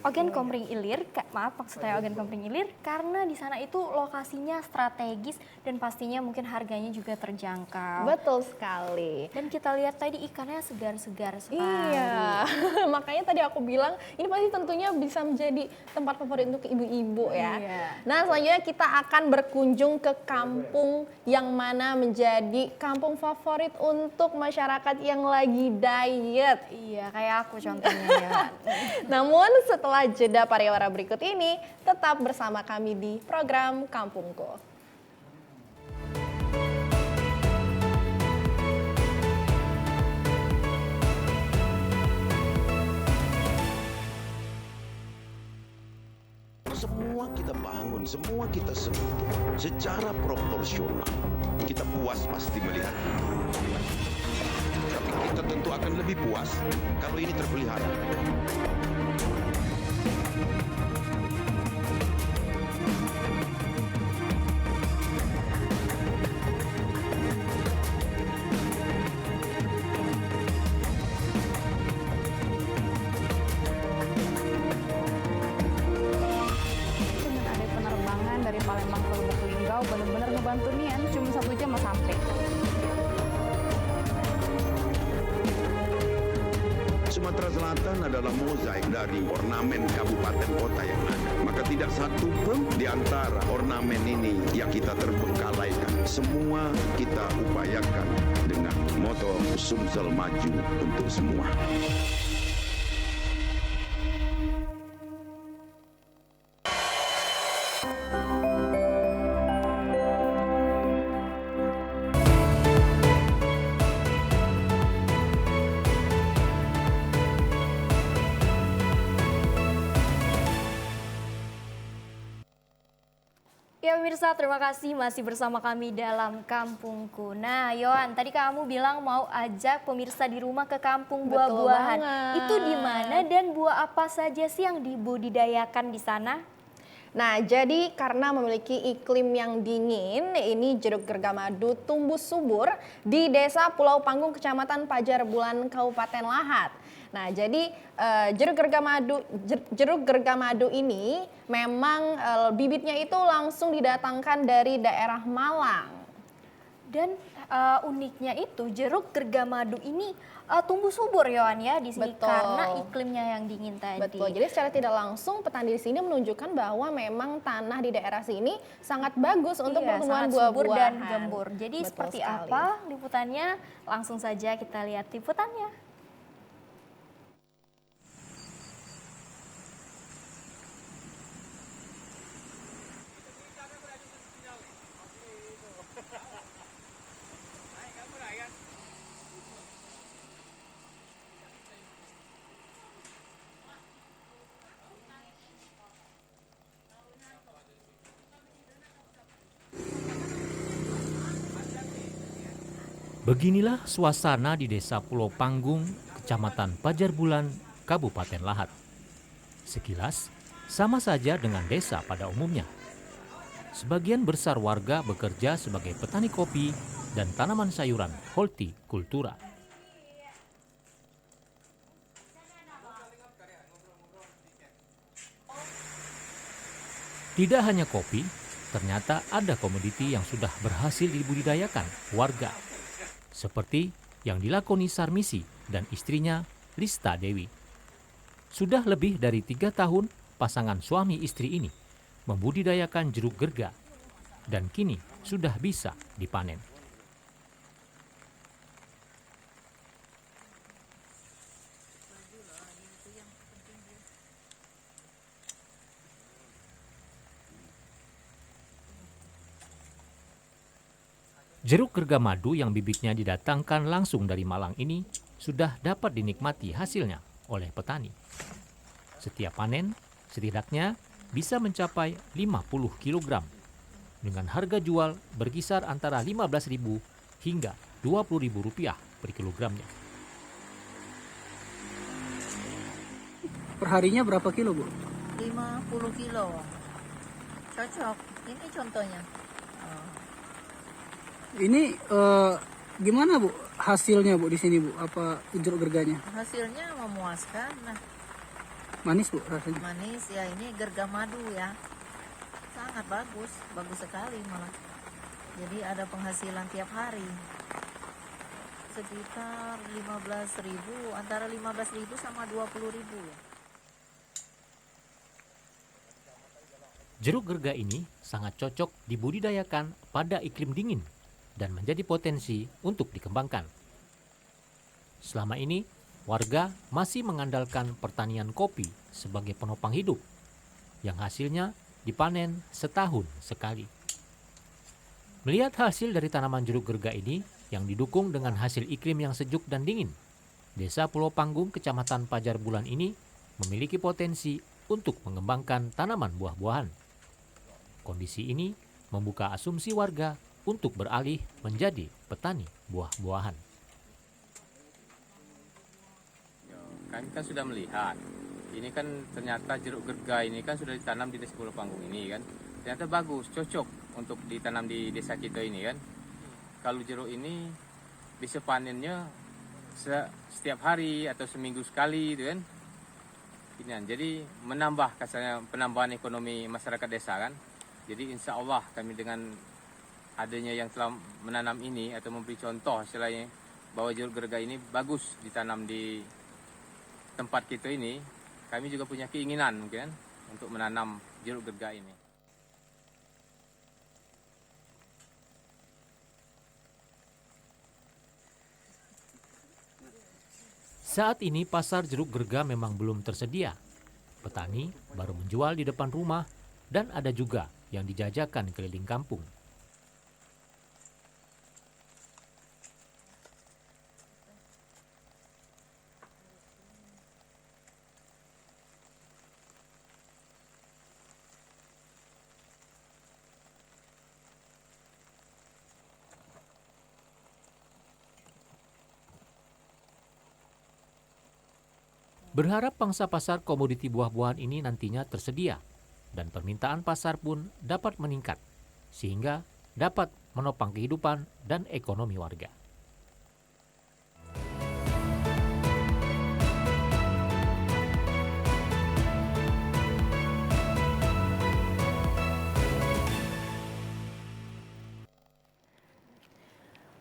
[SPEAKER 2] Ogan Komering Ilir, maksud saya Ogan Komering Ilir, karena di sana itu lokasinya strategis dan pastinya mungkin harganya juga terjangkau.
[SPEAKER 1] Betul sekali.
[SPEAKER 2] Dan kita lihat tadi ikannya segar-segar sekali.
[SPEAKER 1] Iya, makanya tadi aku bilang ini pasti tentunya bisa menjadi tempat favorit untuk ibu-ibu ya.
[SPEAKER 2] Iya.
[SPEAKER 1] Nah, selanjutnya kita akan berkunjung ke kampung yang mana menjadi kampung favorit untuk masyarakat yang lagi diet.
[SPEAKER 2] Iya, kayak aku contohnya ya.
[SPEAKER 1] Namun setelah jeda pariwara berikut ini, tetap bersama kami di program Kampungku.
[SPEAKER 5] Semua kita bangun, semua kita sentuh secara proporsional. Kita puas pasti melihat. Tapi kita tentu akan lebih puas kalau ini terpelihara.
[SPEAKER 23] Palembang ke Lubuk Linggau benar-benar ngebantu nian, cuma 1 jam mau sampai.
[SPEAKER 5] Sumatera Selatan adalah mozaik dari ornamen kabupaten kota yang ada. Maka tidak satu pun di antara ornamen ini yang kita terbengkalaikan. Semua kita upayakan dengan moto Sumsel Maju untuk semua.
[SPEAKER 2] Ya pemirsa, terima kasih masih bersama kami dalam Kampungku. Nah Yohan, tadi kamu bilang mau ajak pemirsa di rumah ke kampung buah-buahan. Itu di mana dan buah apa saja sih yang dibudidayakan di sana?
[SPEAKER 1] Nah, jadi karena memiliki iklim yang dingin, ini jeruk gergamadu tumbuh subur di Desa Pulau Panggung, Kecamatan Pajar Bulan, Kabupaten Lahat. Nah, jadi jeruk gergamadu ini memang bibitnya itu langsung didatangkan dari daerah Malang.
[SPEAKER 2] Dan uniknya itu jeruk gergamadu ini tumbuh subur Yohan ya di sini.
[SPEAKER 1] Betul.
[SPEAKER 2] Karena iklimnya yang dingin tadi.
[SPEAKER 1] Betul. Jadi secara tidak langsung petani di sini menunjukkan bahwa memang tanah di daerah sini sangat bagus untuk pertumbuhan buah-buahan
[SPEAKER 2] dan gembur. Jadi
[SPEAKER 1] Betul
[SPEAKER 2] seperti
[SPEAKER 1] sekali.
[SPEAKER 2] apa liputannya? Langsung saja kita lihat liputannya.
[SPEAKER 8] Beginilah suasana di Desa Pulau Panggung, Kecamatan Pajar Bulan, Kabupaten Lahat. Sekilas, sama saja dengan desa pada umumnya. Sebagian besar warga bekerja sebagai petani kopi dan tanaman sayuran hortikultura. Tidak hanya kopi, ternyata ada komoditi yang sudah berhasil dibudidayakan warga. Seperti yang dilakoni Sarmisi dan istrinya Lista Dewi. Sudah lebih dari 3 tahun pasangan suami istri ini membudidayakan jeruk gerga dan kini sudah bisa dipanen. Jeruk gerga madu yang bibitnya didatangkan langsung dari Malang ini sudah dapat dinikmati hasilnya oleh petani. Setiap panen setidaknya bisa mencapai 50 kg dengan harga jual berkisar antara Rp15.000 hingga Rp20.000 per kilogramnya.
[SPEAKER 10] Perharinya berapa kilo, Bu?
[SPEAKER 11] 50 kilo. Cocok. Ini contohnya.
[SPEAKER 10] Ini gimana, Bu? Hasilnya, Bu, di sini, Bu? Apa jeruk gerganya?
[SPEAKER 11] Hasilnya memuaskan. Nah,
[SPEAKER 10] manis, Bu, rasanya?
[SPEAKER 11] manis ya, ini gerga madu ya. Sangat bagus, bagus sekali malah. Jadi ada penghasilan tiap hari. Sekitar 15.000, antara 15.000 sama 20.000 ya.
[SPEAKER 8] Jeruk gerga ini sangat cocok dibudidayakan pada iklim dingin dan menjadi potensi untuk dikembangkan. Selama ini, warga masih mengandalkan pertanian kopi sebagai penopang hidup, yang hasilnya dipanen setahun sekali. Melihat hasil dari tanaman jeruk gerga ini yang didukung dengan hasil iklim yang sejuk dan dingin, Desa Pulau Panggung, Kecamatan Pajar Bulan ini memiliki potensi untuk mengembangkan tanaman buah-buahan. Kondisi ini membuka asumsi warga untuk beralih menjadi petani buah-buahan.
[SPEAKER 24] Kami kan sudah melihat, ini kan ternyata jeruk gerga ini kan sudah ditanam di Desa Pulau Panggung ini kan. Ternyata bagus, cocok untuk ditanam di desa kita ini kan. Kalau jeruk ini bisa panennya setiap hari atau seminggu sekali gitu kan. Jadi menambah kasarnya penambahan ekonomi masyarakat desa kan. Jadi insya Allah kami dengan adanya yang telah menanam ini atau memberi contoh istilahnya bahwa jeruk gerga ini bagus ditanam di tempat kita ini, kami juga punya keinginan mungkin untuk menanam jeruk gerga ini.
[SPEAKER 8] Saat ini pasar jeruk gerga memang belum tersedia. Petani baru menjual di depan rumah dan ada juga yang dijajakan keliling kampung. Berharap pangsa pasar komoditi buah-buahan ini nantinya tersedia dan permintaan pasar pun dapat meningkat sehingga dapat menopang kehidupan dan ekonomi warga.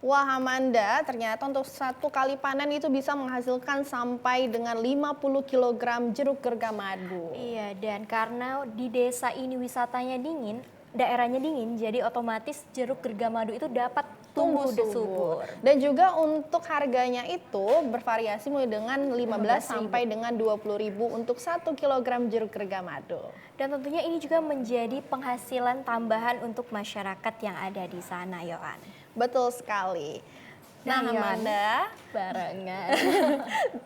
[SPEAKER 1] Wah Amanda, ternyata untuk satu kali panen itu bisa menghasilkan sampai dengan 50 kg jeruk gerga madu.
[SPEAKER 2] Iya, dan karena di desa ini wisatanya dingin, daerahnya dingin, jadi otomatis jeruk gerga madu itu dapat tumbuh subur.
[SPEAKER 1] Dan juga untuk harganya itu bervariasi mulai dengan 15 sampai dengan 20.000 untuk 1 kg jeruk gerga madu.
[SPEAKER 2] Dan tentunya ini juga menjadi penghasilan tambahan untuk masyarakat yang ada di sana, Yohan.
[SPEAKER 1] Betul sekali. Nah, Amanda,
[SPEAKER 2] barengan.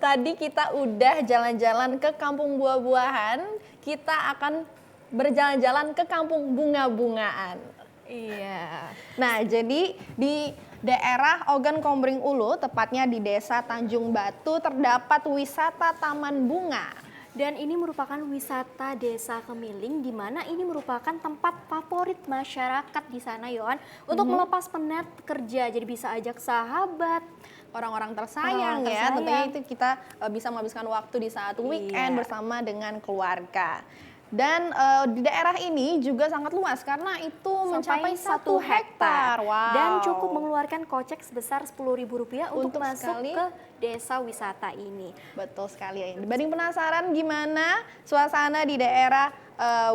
[SPEAKER 1] Tadi kita udah jalan-jalan ke kampung buah-buahan, kita akan berjalan-jalan ke kampung bunga-bungaan.
[SPEAKER 2] Iya.
[SPEAKER 1] Nah, jadi di daerah Ogan Komering Ulu, tepatnya di Desa Tanjung Batu, terdapat wisata Taman Bunga.
[SPEAKER 2] Dan ini merupakan wisata Desa Kemiling, di mana ini merupakan tempat favorit masyarakat di sana, Yohan, untuk melepas penat kerja. Jadi bisa ajak sahabat,
[SPEAKER 1] orang-orang tersayang ya, tentunya itu kita bisa menghabiskan waktu di saat weekend bersama dengan keluarga. Dan di daerah ini juga sangat luas karena itu mencapai 1 hektar. Wow.
[SPEAKER 2] Dan cukup mengeluarkan kocek sebesar Rp10.000 untuk masuk ke desa wisata ini.
[SPEAKER 1] Betul sekali. Dibanding penasaran gimana suasana di daerah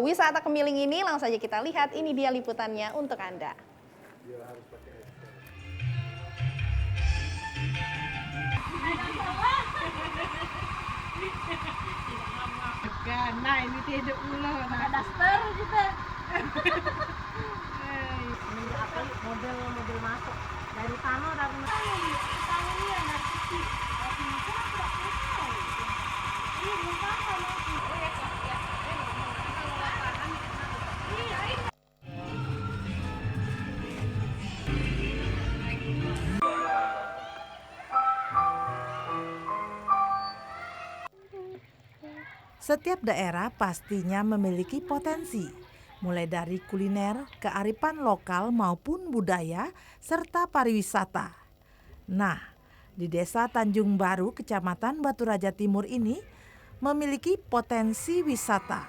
[SPEAKER 1] wisata Kemiling ini, langsung saja kita lihat. Ini dia liputannya untuk Anda.
[SPEAKER 13] Nah ini tidur dulu, nah daster kita. Ini apa model masuk dari tanah dari mana? Tanah ini yang dari sisi. Ini belum tahu lagi.
[SPEAKER 14] Setiap daerah pastinya memiliki potensi, mulai dari kuliner, kearifan lokal maupun budaya, serta pariwisata. Nah, di Desa Tanjung Baru, Kecamatan Batu Raja Timur ini memiliki potensi wisata.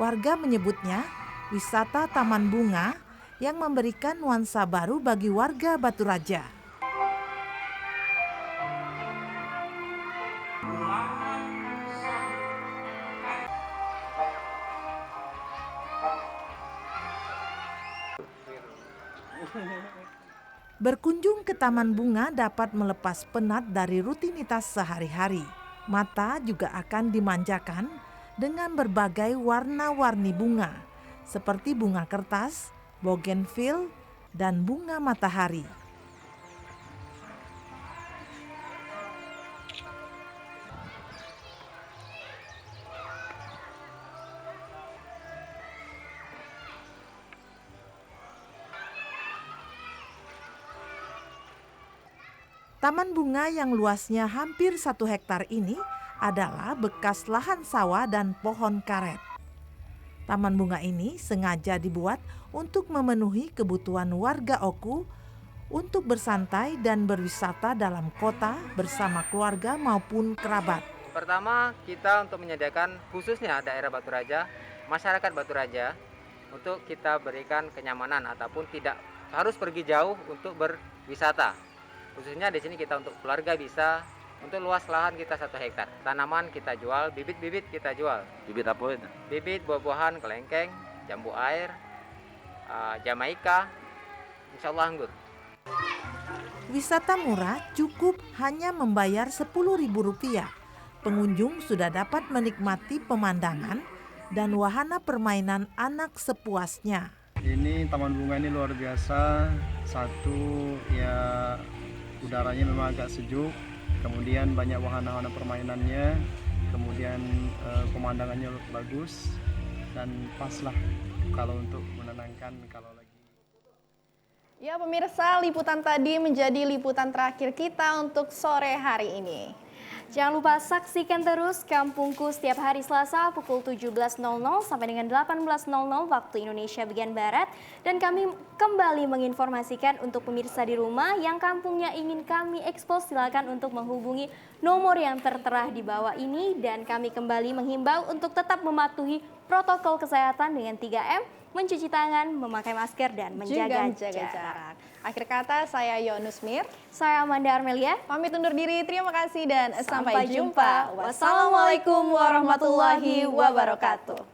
[SPEAKER 14] Warga menyebutnya wisata Taman Bunga yang memberikan nuansa baru bagi warga Batu Raja. Berkunjung ke Taman Bunga dapat melepas penat dari rutinitas sehari-hari. Mata juga akan dimanjakan dengan berbagai warna-warni bunga, seperti bunga kertas, bougainville, dan bunga matahari. Taman Bunga yang luasnya hampir 1 hektar ini adalah bekas lahan sawah dan pohon karet. Taman Bunga ini sengaja dibuat untuk memenuhi kebutuhan warga Oku untuk bersantai dan berwisata dalam kota bersama keluarga maupun kerabat.
[SPEAKER 15] Pertama, kita untuk menyediakan khususnya daerah Batu Raja, masyarakat Batu Raja, untuk kita berikan kenyamanan ataupun tidak harus pergi jauh untuk berwisata. Khususnya di sini kita untuk keluarga bisa, untuk luas lahan kita 1 hektar. Tanaman kita jual, bibit-bibit kita jual.
[SPEAKER 7] Bibit apa itu?
[SPEAKER 15] Bibit buah-buahan, kelengkeng, jambu air, Jamaika, insya Allah anggur.
[SPEAKER 14] Wisata murah cukup hanya membayar Rp10.000. Pengunjung sudah dapat menikmati pemandangan dan wahana permainan anak sepuasnya.
[SPEAKER 17] Ini Taman Bunga ini luar biasa. Satu ya udaranya memang agak sejuk, kemudian banyak wahana-wahana permainannya, kemudian pemandangannya bagus dan pas lah kalau untuk menenangkan kalau lagi.
[SPEAKER 1] Ya pemirsa, liputan tadi menjadi liputan terakhir kita untuk sore hari ini.
[SPEAKER 2] Jangan lupa saksikan terus Kampungku setiap hari Selasa pukul 17.00 sampai dengan 18.00 waktu Indonesia bagian Barat. Dan kami kembali menginformasikan untuk pemirsa di rumah yang kampungnya ingin kami ekspos, silakan untuk menghubungi nomor yang tertera di bawah ini. Dan kami kembali menghimbau untuk tetap mematuhi protokol kesehatan dengan 3M, mencuci tangan, memakai masker, dan menjaga jarak.
[SPEAKER 1] Akhir kata, saya Yonus Mir.
[SPEAKER 2] Saya Amanda Armelia.
[SPEAKER 1] Pamit undur diri, terima kasih dan
[SPEAKER 2] Sampai jumpa. Wassalamualaikum warahmatullahi wabarakatuh.